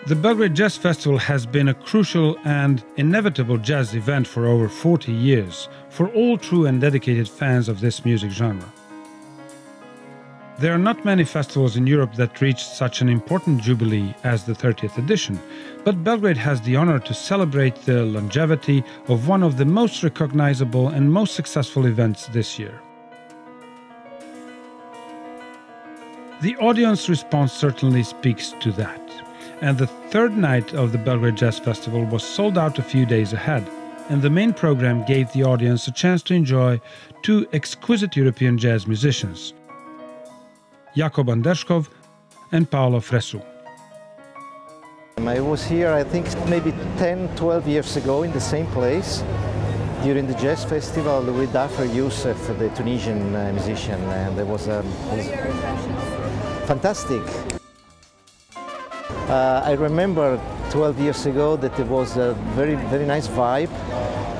The Belgrade Jazz Festival has been a crucial and inevitable jazz event for over 40 years for all true and dedicated fans of this music genre. There are not many festivals in Europe that reached such an important jubilee as the 30th edition, but Belgrade has the honor to celebrate the longevity of one of the most recognizable and most successful events this year. The audience response certainly speaks to that, and the third night of the Belgrade Jazz Festival was sold out a few days ahead, and the main program gave the audience a chance to enjoy two exquisite European jazz musicians, Jakub Anderskov and Paolo Fresu. I was here, I think, maybe 10-12 years ago in the same place during the Jazz Festival with Afra Youssef, the Tunisian musician, and it was fantastic. I remember 12 years ago that it was a very nice vibe,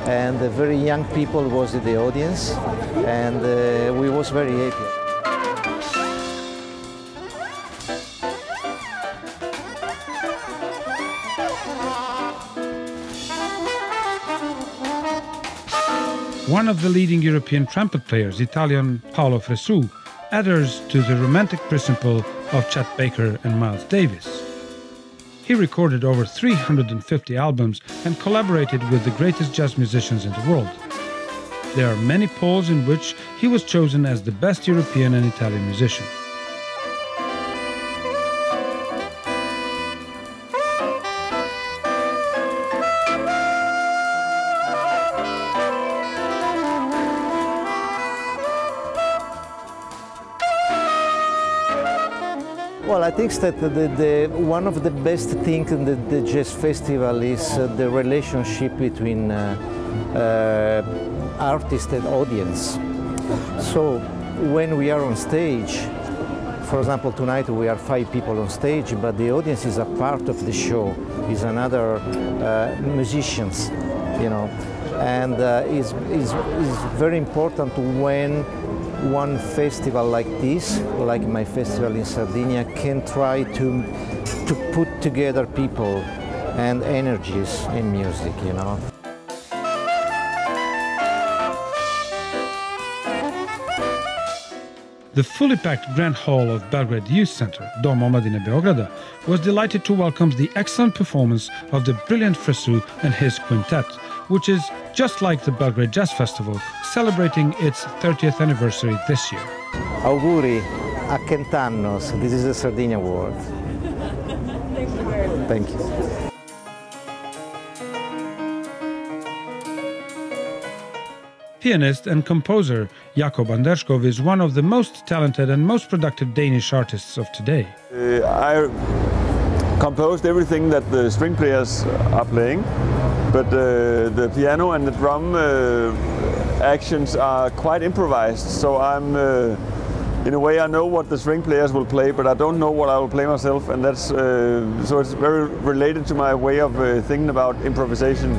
and very young people was in the audience, and we was very happy. One of the leading European trumpet players, Italian Paolo Fresu, adheres to the romantic principle of Chet Baker and Miles Davis. He recorded over 350 albums and collaborated with the greatest jazz musicians in the world. There are many polls in which he was chosen as the best European and Italian musician. Well, I think that one of the best things in the Jazz Festival is the relationship between artist and audience. So when we are on stage, for example, tonight we are 5 people on stage, but the audience is a part of the show, is another musicians, you know, and is very important when one festival like this, like my festival in Sardinia, can try to put together people and energies in music, you know. The fully packed Grand Hall of Belgrade Youth Center, Dom Omladine Beograda, was delighted to welcome the excellent performance of the brilliant Fresu and his quintet, which is just like the Belgrade Jazz Festival, celebrating its 30th anniversary this year. Auguri a cent'annos. This is a Sardinia word. Thank you. Pianist and composer Jakub Anderskov is one of the most talented and most productive Danish artists of today. I composed everything that the string players are playing, but the piano and the drum actions are quite improvised. So I'm, in a way, I know what the string players will play, but I don't know what I will play myself, and that's so it's very related to my way of thinking about improvisation.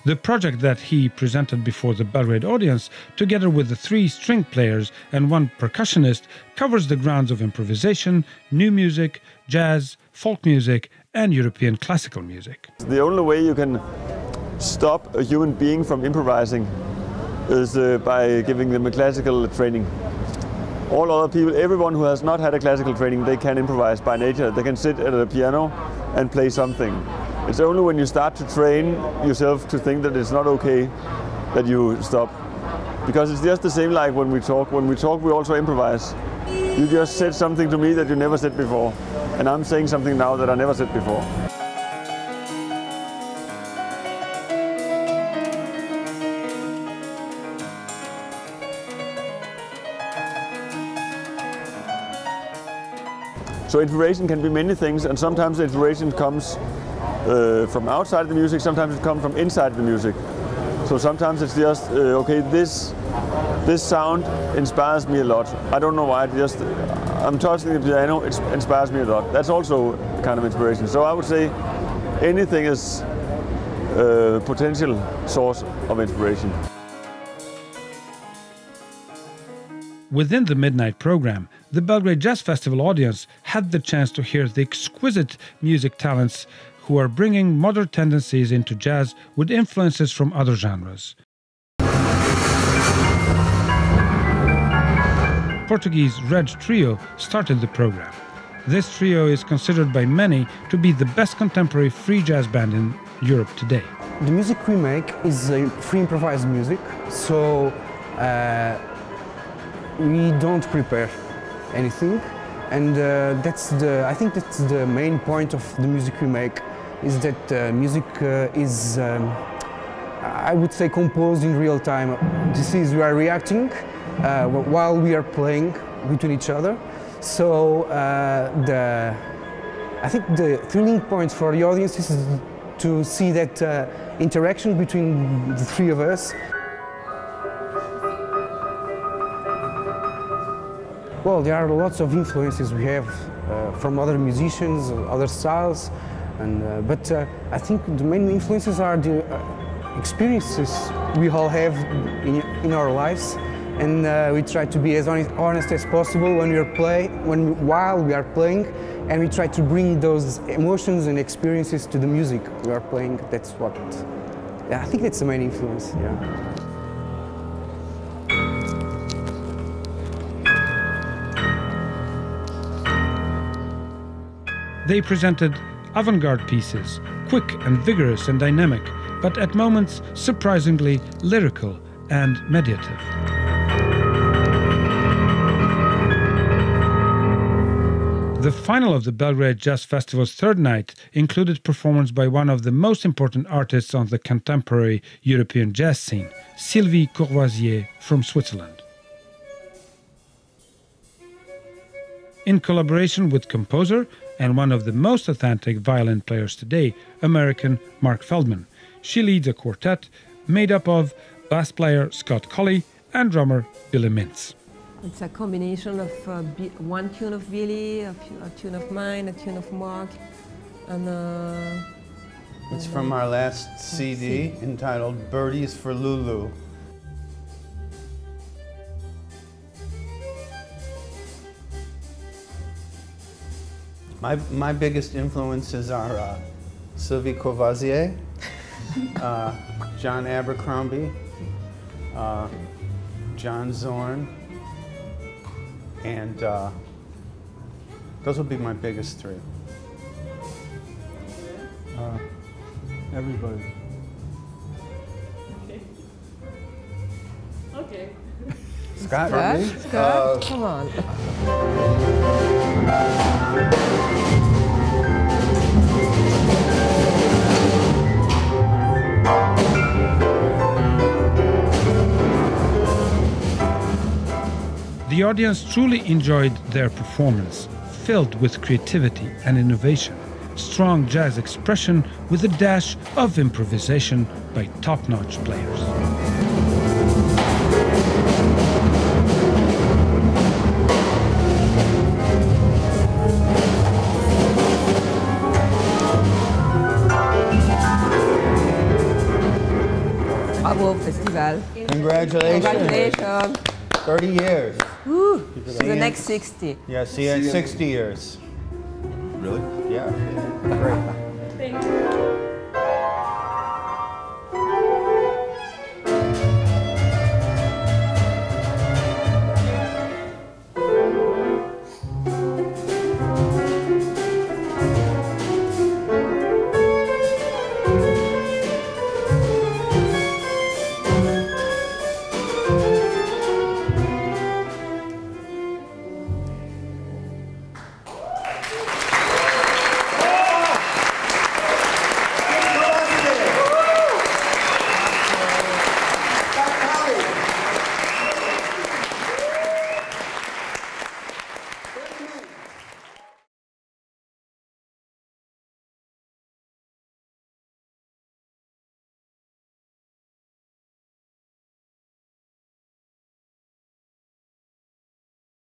The project that he presented before the Belgrade audience, together with the 3 string players and 1 percussionist, covers the grounds of improvisation, new music, jazz, folk music, and European classical music. The only way you can stop a human being from improvising is by giving them a classical training. All other people, everyone who has not had a classical training, they can improvise by nature. They can sit at a piano and play something. It's only when you start to train yourself to think that it's not okay that you stop. Because it's just the same like when we talk. When we talk, we also improvise. You just said something to me that you never said before. And I'm saying something now that I never said before. So inspiration can be many things, and sometimes the inspiration comes from outside the music, sometimes it comes from inside the music. So sometimes it's just, okay, this sound inspires me a lot. I don't know why, I'm touching the piano, it inspires me a lot. That's also a kind of inspiration. So I would say anything is a potential source of inspiration. Within the midnight program, the Belgrade Jazz Festival audience had the chance to hear the exquisite music talents who are bringing modern tendencies into jazz with influences from other genres. Portuguese Red Trio started the program. This trio is considered by many to be the best contemporary free jazz band in Europe today. The music we make is free improvised music, so we don't prepare anything, and I think that's the main point of the music we make, is that music is, I would say, composed in real time. This is, we are reacting while we are playing between each other. So I think the thrilling point for the audience is to see that interaction between the three of us. Well, there are lots of influences we have from other musicians, other styles, but I think the main influences are the experiences we all have in our lives, and we try to be as honest as possible when while we are playing, and we try to bring those emotions and experiences to the music we are playing. That's what, I think that's the main influence. Yeah. They presented avant-garde pieces, quick and vigorous and dynamic, but at moments surprisingly lyrical and meditative. The final of the Belgrade Jazz Festival's third night included performance by one of the most important artists on the contemporary European jazz scene, Sylvie Courvoisier from Switzerland. In collaboration with composer and one of the most authentic violin players today, American Mark Feldman, she leads a quartet made up of bass player Scott Colley and drummer Billy Mintz. It's a combination of one tune of Billy, a tune of mine, a tune of Mark, and it's from our last CD entitled Birdies for Lulu. My biggest influences are Sylvie Courvoisier, John Abercrombie, John Zorn, and those would be my biggest three. Everybody. Okay. Scott? Scott, come on. The audience truly enjoyed their performance, filled with creativity and innovation, strong jazz expression with a dash of improvisation by top-notch players. Bravo, festival. Congratulations. Congratulations. 30 years. Woo. The next 60. Yeah, see you in 60 years. Really? Yeah. Great.